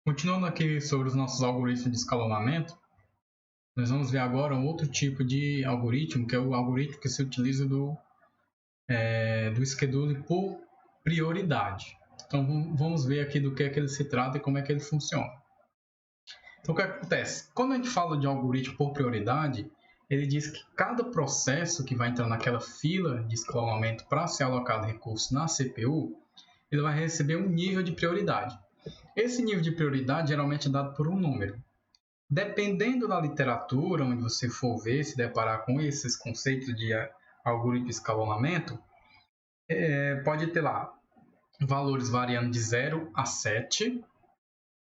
Continuando aqui sobre os nossos algoritmos de escalonamento, nós vamos ver agora um outro tipo de algoritmo, que é o algoritmo que se utiliza do scheduling por prioridade. Então vamos ver aqui do que é que ele se trata e como é que ele funciona. Então o que acontece? Quando a gente fala de algoritmo por prioridade, ele diz que cada processo que vai entrar naquela fila de escalonamento para ser alocado recurso na CPU, ele vai receber um nível de prioridade. Esse nível de prioridade geralmente é dado por um número. Dependendo da literatura onde você for ver, se deparar com esses conceitos de algoritmo de escalonamento, pode ter lá valores variando de 0 a 7.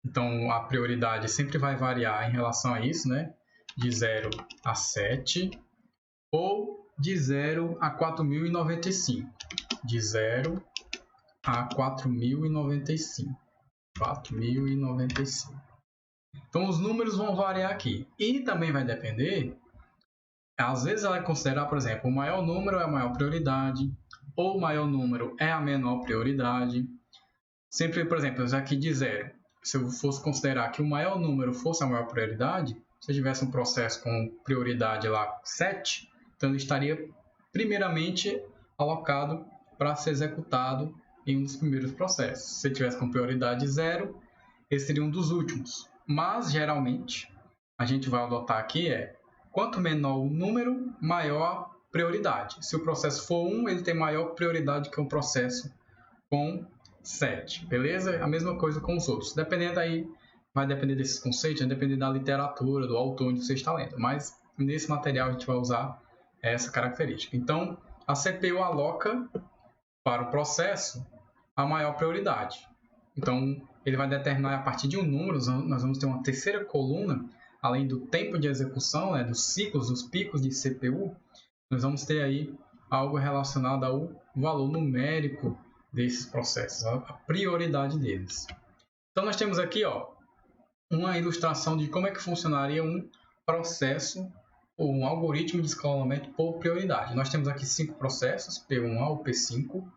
Então, a prioridade sempre vai variar em relação a isso, né? De 0 a 7 ou de 0 a 4095. De 0 a 4095. 4095. Então, os números vão variar aqui. E também vai depender, às vezes ela vai considerar, por exemplo, o maior número é a maior prioridade, ou o maior número é a menor prioridade. Sempre, por exemplo, aqui de 0. Se eu fosse considerar que o maior número fosse a maior prioridade, se eu tivesse um processo com prioridade lá 7, então ele estaria primeiramente alocado para ser executado em um dos primeiros processos. Se ele tivesse com prioridade 0, esse seria um dos últimos. Mas, geralmente, a gente vai adotar aqui quanto menor o número, maior a prioridade. Se o processo for 1, ele tem maior prioridade que um processo com 7, beleza? A mesma coisa com os outros. Dependendo aí, vai depender desses conceitos, vai depender da literatura, do autor onde você está lendo. Mas, nesse material, a gente vai usar essa característica. Então, a CPU aloca para o processo a maior prioridade. Então, ele vai determinar a partir de um número, nós vamos ter uma terceira coluna, além do tempo de execução, dos ciclos, dos picos de CPU, nós vamos ter aí algo relacionado ao valor numérico desses processos, a prioridade deles. Então, nós temos aqui uma ilustração de como é que funcionaria um processo ou um algoritmo de escalonamento por prioridade. Nós temos aqui 5 processos, P1 ao P5.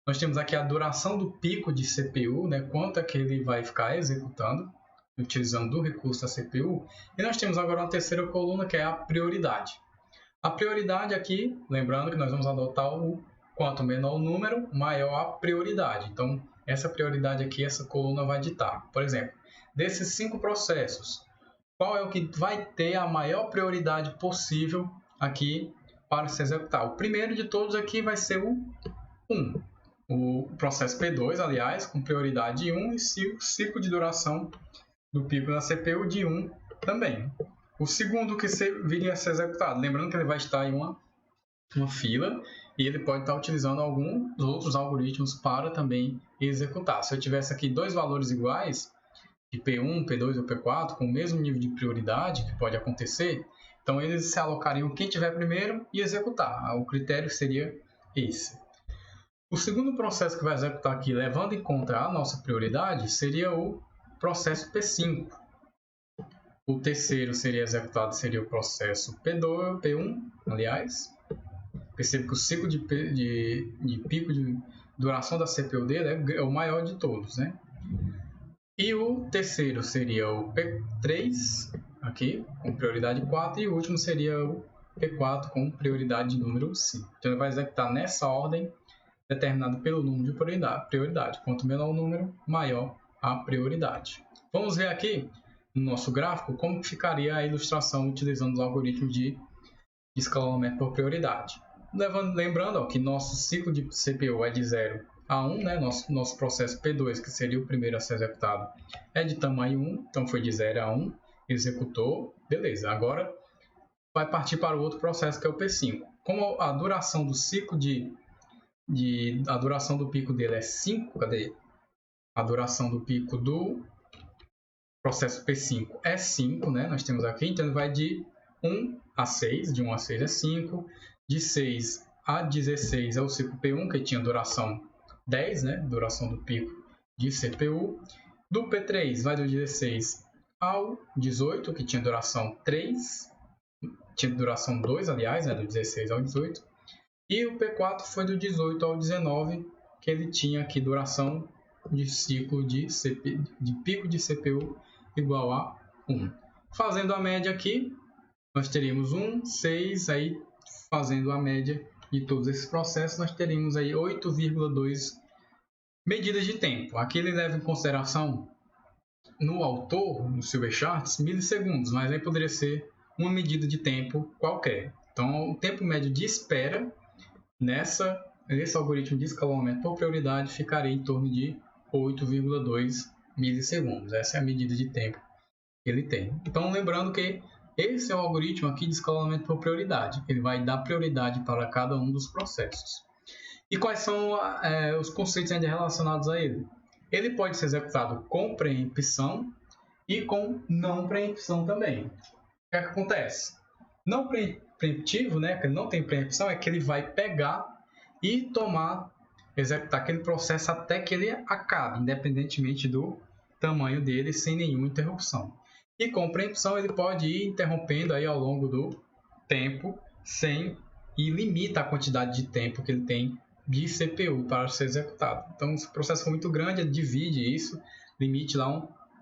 Nós temos aqui a duração do pico de CPU, quanto é que ele vai ficar executando, utilizando do recurso da CPU. E nós temos agora uma terceira coluna, que é a prioridade. A prioridade aqui, lembrando que nós vamos adotar o quanto menor o número, maior a prioridade. Então, essa prioridade aqui, essa coluna vai ditar. Por exemplo, desses 5 processos, qual é o que vai ter a maior prioridade possível aqui para se executar? O primeiro de todos aqui vai ser o 1. O processo P2, aliás, com prioridade de 1 e ciclo de duração do pico da CPU de 1 também. O segundo que viria a ser executado, lembrando que ele vai estar em uma fila e ele pode estar utilizando alguns outros algoritmos para também executar. Se eu tivesse aqui 2 valores iguais, de P1, P2 ou P4, com o mesmo nível de prioridade que pode acontecer, então eles se alocariam quem tiver primeiro e executar. O critério seria esse. O segundo processo que vai executar aqui, levando em conta a nossa prioridade, seria o processo P5. O terceiro seria executado seria o processo P1, aliás. Percebe que o ciclo de pico de duração da CPU dele é o maior de todos, E o terceiro seria o P3, aqui, com prioridade 4, e o último seria o P4, com prioridade número 5. Então, ele vai executar nessa ordem, determinado pelo número de prioridade. Quanto menor o número, maior a prioridade. Vamos ver aqui, no nosso gráfico, como ficaria a ilustração utilizando os algoritmos de escalonamento por prioridade. Lembrando que nosso ciclo de CPU é de 0 a 1, nosso processo P2, que seria o primeiro a ser executado, é de tamanho 1, então foi de 0 a 1, executou, beleza. Agora vai partir para o outro processo, que é o P5. Como a duração do ciclo a duração do pico dele é 5, cadê? A duração do pico do processo P5 é 5, Nós temos aqui, então ele vai de 1 a 6, de 1 a 6 é 5, de 6 a 16 é o ciclo P1, que tinha duração 10, Duração do pico de CPU. Do P3 vai do 16 ao 18, que tinha duração 3, tinha duração 2, aliás, do 16 ao 18. E o P4 foi do 18 ao 19, que ele tinha aqui duração de ciclo de pico de CPU igual a 1. Fazendo a média aqui, nós teríamos 1, 6, aí fazendo a média de todos esses processos, nós teríamos aí 8,2 medidas de tempo. Aqui ele leva em consideração, no autor, no Silver Charts, milissegundos, mas aí poderia ser uma medida de tempo qualquer. Então, o tempo médio de espera nesse algoritmo de escalonamento por prioridade ficaria em torno de 8,2 milissegundos. Essa é a medida de tempo que ele tem. Então, lembrando que esse é o algoritmo aqui de escalonamento por prioridade. Ele vai dar prioridade para cada um dos processos. E quais são os conceitos ainda relacionados a ele? Ele pode ser executado com preempção e com não preempção também. O que é que acontece? Não preemptivo, né, que não tem preempção, é que ele vai pegar e executar aquele processo até que ele acabe, independentemente do tamanho dele, sem nenhuma interrupção. E com preempção ele pode ir interrompendo aí ao longo do tempo e limita a quantidade de tempo que ele tem de CPU para ser executado. Então, se o processo for muito grande, ele divide isso, limite lá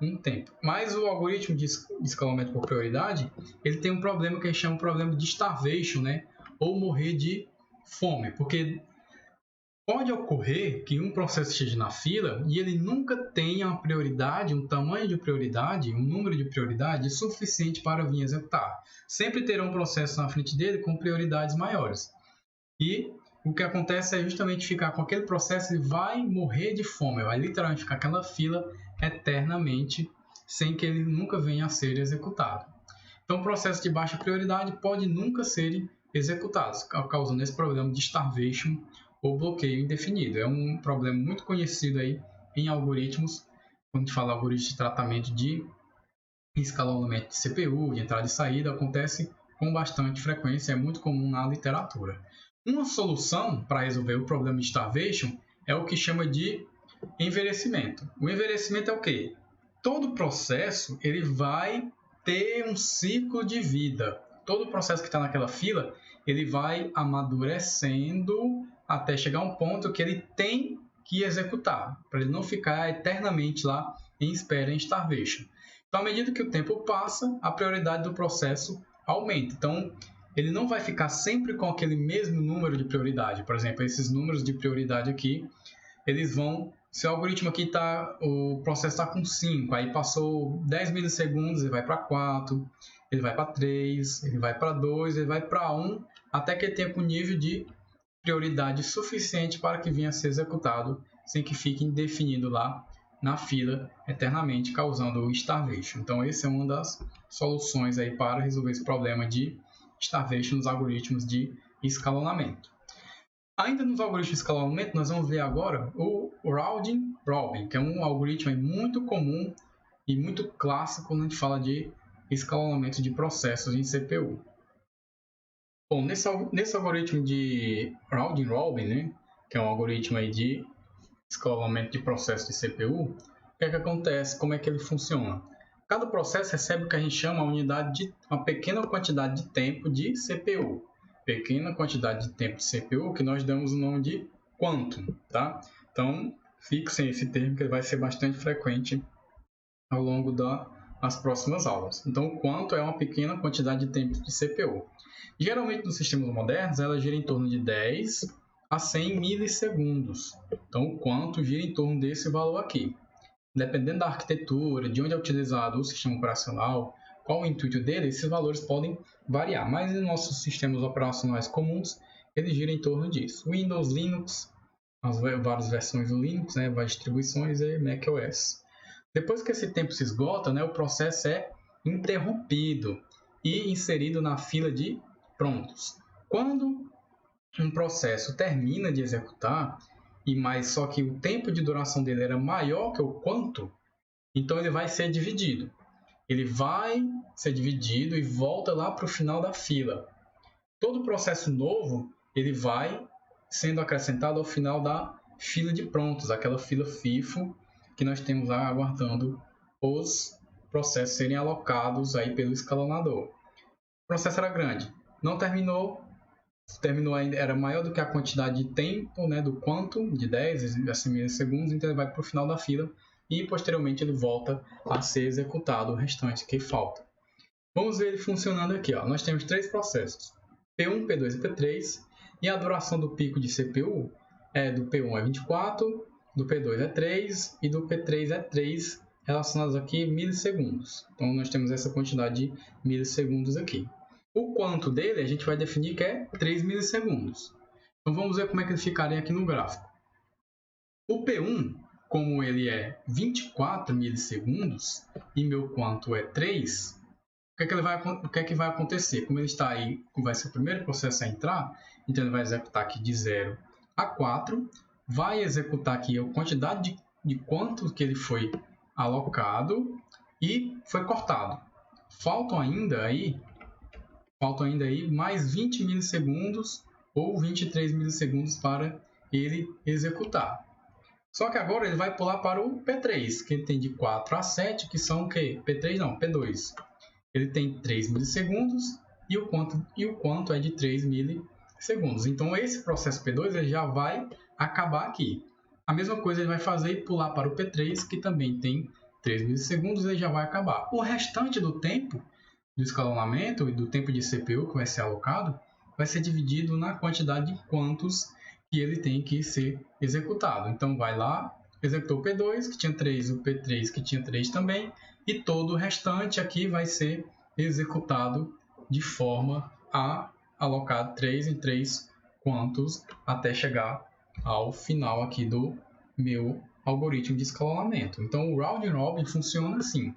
um tempo. Mas o algoritmo de escalonamento por prioridade, ele tem um problema que a gente chama de problema de starvation, né? Ou morrer de fome, porque pode ocorrer que um processo esteja na fila e ele nunca tenha uma prioridade, um tamanho de prioridade, um número de prioridade suficiente para vir executar. Sempre terá um processo na frente dele com prioridades maiores. E o que acontece é justamente ficar com aquele processo, ele vai morrer de fome, vai literalmente ficar aquela fila eternamente, sem que ele nunca venha a ser executado. Então, o processo de baixa prioridade pode nunca ser executado, causando esse problema de starvation ou bloqueio indefinido. É um problema muito conhecido aí em algoritmos, quando a gente fala algoritmo de tratamento de escalonamento de CPU, de entrada e saída, acontece com bastante frequência, é muito comum na literatura. Uma solução para resolver o problema de starvation é o que chama de envelhecimento. O envelhecimento é o quê? Todo processo ele vai ter um ciclo de vida. Todo processo que está naquela fila, ele vai amadurecendo até chegar a um ponto que ele tem que executar, para ele não ficar eternamente lá em espera, em starvation. Então, à medida que o tempo passa, a prioridade do processo aumenta. Então, ele não vai ficar sempre com aquele mesmo número de prioridade. Por exemplo, esses números de prioridade aqui, eles vão... Se o algoritmo aqui o processo está com 5, aí passou 10 milissegundos, ele vai para 4, ele vai para 3, ele vai para 2, ele vai para 1, até que ele tenha um nível de prioridade suficiente para que venha a ser executado, sem que fique indefinido lá na fila eternamente, causando o starvation. Então, essa é uma das soluções aí para resolver esse problema de starvation nos algoritmos de escalonamento. Ainda nos algoritmos de escalonamento, nós vamos ver agora o Rounding Robin, que é um algoritmo muito comum e muito clássico quando a gente fala de escalonamento de processos em CPU. Bom, nesse algoritmo de Rounding Robin, né, que é um algoritmo aí de escalonamento de processos de CPU, o que é que acontece? Como é que ele funciona? Cada processo recebe o que a gente chama uma pequena quantidade de tempo de CPU. Pequena quantidade de tempo de CPU que nós damos o nome de quantum, tá? Então, fixem esse termo que ele vai ser bastante frequente ao longo das próximas aulas. Então, o quantum é uma pequena quantidade de tempo de CPU. Geralmente, nos sistemas modernos, ela gira em torno de 10 a 100 milissegundos. Então, o quantum gira em torno desse valor aqui. Dependendo da arquitetura, de onde é utilizado o sistema operacional, qual o intuito dele, esses valores podem variar, mas em nossos sistemas operacionais comuns, ele gira em torno disso. Windows, Linux, as várias versões do Linux, né, várias distribuições e macOS. Depois que esse tempo se esgota, né, o processo é interrompido e inserido na fila de prontos. Quando um processo termina de executar, só que o tempo de duração dele era maior que o quanto, então ele vai ser dividido. Ele vai ser dividido e volta lá para o final da fila. Todo processo novo, ele vai sendo acrescentado ao final da fila de prontos, aquela fila FIFO que nós temos lá aguardando os processos serem alocados aí pelo escalonador. O processo era grande, não terminou, terminou ainda, era maior do que a quantidade de tempo, né, do quanto, de 10 assim, milissegundos, então ele vai para o final da fila e posteriormente ele volta a ser executado o restante que falta. Vamos ver ele funcionando aqui. Ó. Nós temos 3 processos, P1, P2 e P3, e a duração do pico de CPU do P1 é 24, do P2 é 3 e do P3 é 3, relacionados aqui milissegundos. Então nós temos essa quantidade de milissegundos aqui. O quanto dele a gente vai definir que é 3 milissegundos. Então vamos ver como é que ele ficaria aqui no gráfico. O P1, como ele é 24 milissegundos e meu quanto é 3, o que é que vai acontecer? Como ele está aí, vai ser o primeiro processo a entrar, então ele vai executar aqui de 0 a 4, vai executar aqui a quantidade de quanto que ele foi alocado e foi cortado. Faltam ainda aí mais 20 milissegundos ou 23 milissegundos para ele executar. Só que agora ele vai pular para o P3, que ele tem de 4 a 7, que são o quê? P3 não, P2. Ele tem 3 milissegundos e o quanto é de 3 milissegundos. Então, esse processo P2 ele já vai acabar aqui. A mesma coisa ele vai fazer e pular para o P3, que também tem 3 milissegundos, e ele já vai acabar. O restante do tempo do escalonamento e do tempo de CPU que vai ser alocado vai ser dividido na quantidade de quantos que ele tem que ser executado. Então, vai lá, executou o P2, que tinha 3, o P3, que tinha 3 também, e todo o restante aqui vai ser executado de forma a alocar 3 em 3 quantos até chegar ao final aqui do meu algoritmo de escalonamento. Então, o Round Robin funciona assim.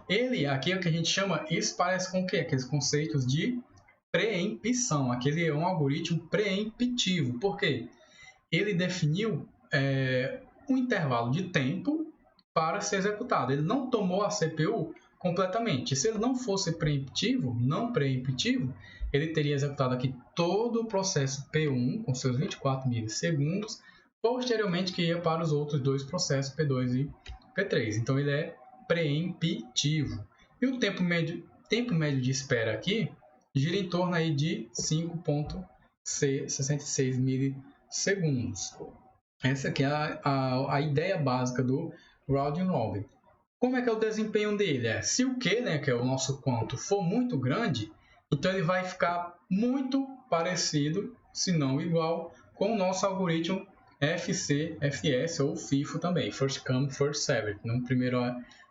Ele, aqui é o que a gente chama, isso parece com o quê? Aqueles conceitos de preempção. Aquele é um algoritmo preemptivo. Por quê? Ele definiu um intervalo de tempo para ser executado. Ele não tomou a CPU completamente. Se ele não fosse preemptivo, ele teria executado aqui todo o processo P1 com seus 24 milissegundos, posteriormente que ia para os outros dois processos P2 e P3. Então ele é preemptivo. E o tempo médio de espera aqui gira em torno aí de 5,66 milissegundos. Essa aqui é a ideia básica do Round Robin. Como é que é o desempenho dele? Se o Q, né, que é o nosso quanto, for muito grande, então ele vai ficar muito parecido, se não igual, com o nosso algoritmo FCFS ou FIFO também, First Come, First Served, o primeiro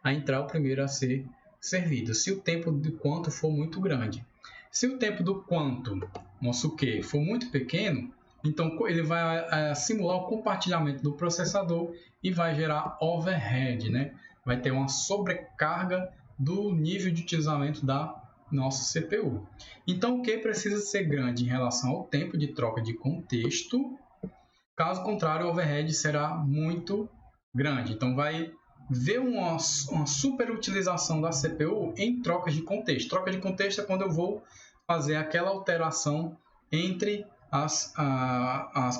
a entrar, o primeiro a ser servido, se o tempo de quanto for muito grande. Se o tempo do quanto, nosso Q, for muito pequeno, então ele vai simular o compartilhamento do processador e vai gerar overhead, né? Vai ter uma sobrecarga do nível de utilizamento da nossa CPU. Então o Q precisa ser grande em relação ao tempo de troca de contexto, caso contrário o overhead será muito grande. Então vai ver uma superutilização da CPU em trocas de contexto. Troca de contexto é quando eu vou fazer aquela alteração entre as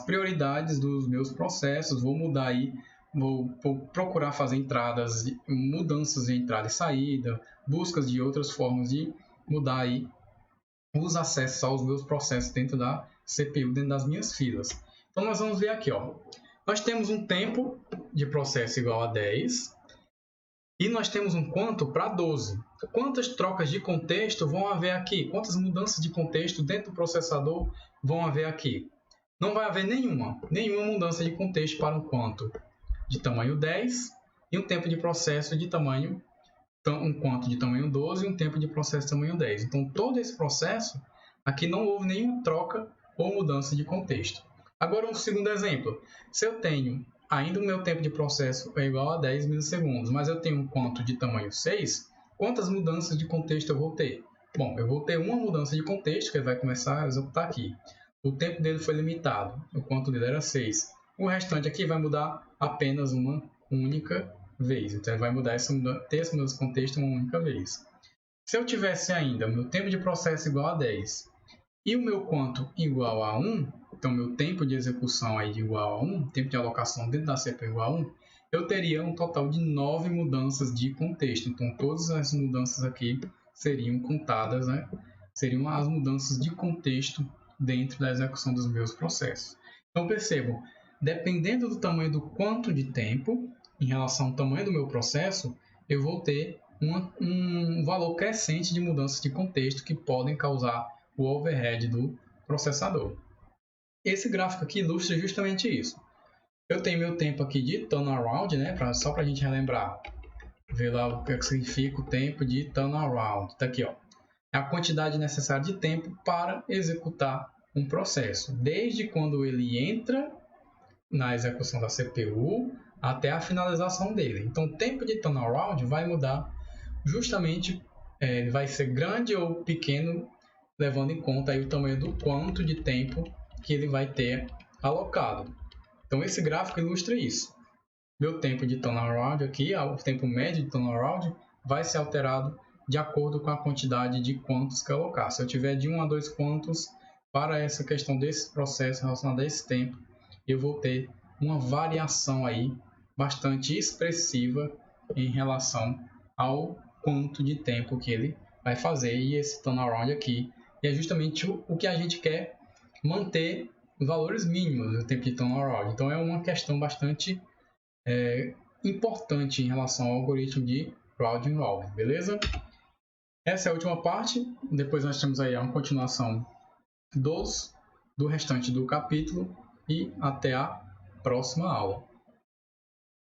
prioridades dos meus processos, vou mudar aí, vou procurar fazer entradas, mudanças de entrada e saída, buscas de outras formas de mudar aí os acessos aos meus processos dentro da CPU, dentro das minhas filas. Então nós vamos ver aqui, ó. Nós temos um tempo de processo igual a 10 e nós temos um quanto para 12. Quantas trocas de contexto vão haver aqui? Quantas mudanças de contexto dentro do processador vão haver aqui? Não vai haver nenhuma mudança de contexto para um quanto de tamanho 10 e um tempo de processo de tamanho, um quanto de tamanho 12 e um tempo de processo de tamanho 10. Então, todo esse processo, aqui não houve nenhuma troca ou mudança de contexto. Agora, um segundo exemplo. Se eu tenho, ainda o meu tempo de processo é igual a 10 milissegundos, mas eu tenho um quanto de tamanho 6, quantas mudanças de contexto eu vou ter? Bom, eu vou ter uma mudança de contexto que ele vai começar a executar aqui. O tempo dele foi limitado, o quanto dele era 6. O restante aqui vai mudar apenas uma única vez. Então, ele vai mudar ter essa mudança de contexto uma única vez. Se eu tivesse ainda o meu tempo de processo igual a 10 e o meu quanto igual a 1, então meu tempo de execução aí de igual a 1, tempo de alocação dentro da CPU igual a 1, eu teria um total de 9 mudanças de contexto. Então, todas as mudanças aqui seriam contadas, né? Seriam as mudanças de contexto dentro da execução dos meus processos. Então percebam, dependendo do tamanho do quanto de tempo, em relação ao tamanho do meu processo, eu vou ter um valor crescente de mudanças de contexto que podem causar o overhead do processador. Esse gráfico aqui ilustra justamente isso. Eu tenho meu tempo aqui de turnaround, né, só para a gente relembrar, ver lá o que significa o tempo de turnaround. Está aqui, ó. É a quantidade necessária de tempo para executar um processo, desde quando ele entra na execução da CPU até a finalização dele. Então, o tempo de turnaround vai mudar justamente, ele vai ser grande ou pequeno, levando em conta aí o tamanho do quanto de tempo que ele vai ter alocado. Então, esse gráfico ilustra isso. Meu tempo de turnaround aqui, o tempo médio de turnaround, vai ser alterado de acordo com a quantidade de quantos que eu alocar. Se eu tiver de 1 a 2 quantos para essa questão desse processo relacionado a esse tempo, eu vou ter uma variação aí bastante expressiva em relação ao quanto de tempo que ele vai fazer. E esse turnaround aqui é justamente o que a gente quer manter valores mínimos do tempo de turnaround. Então é uma questão bastante importante em relação ao algoritmo de round robin, beleza? Essa é a última parte. Depois nós temos aí uma continuação do restante do capítulo e até a próxima aula.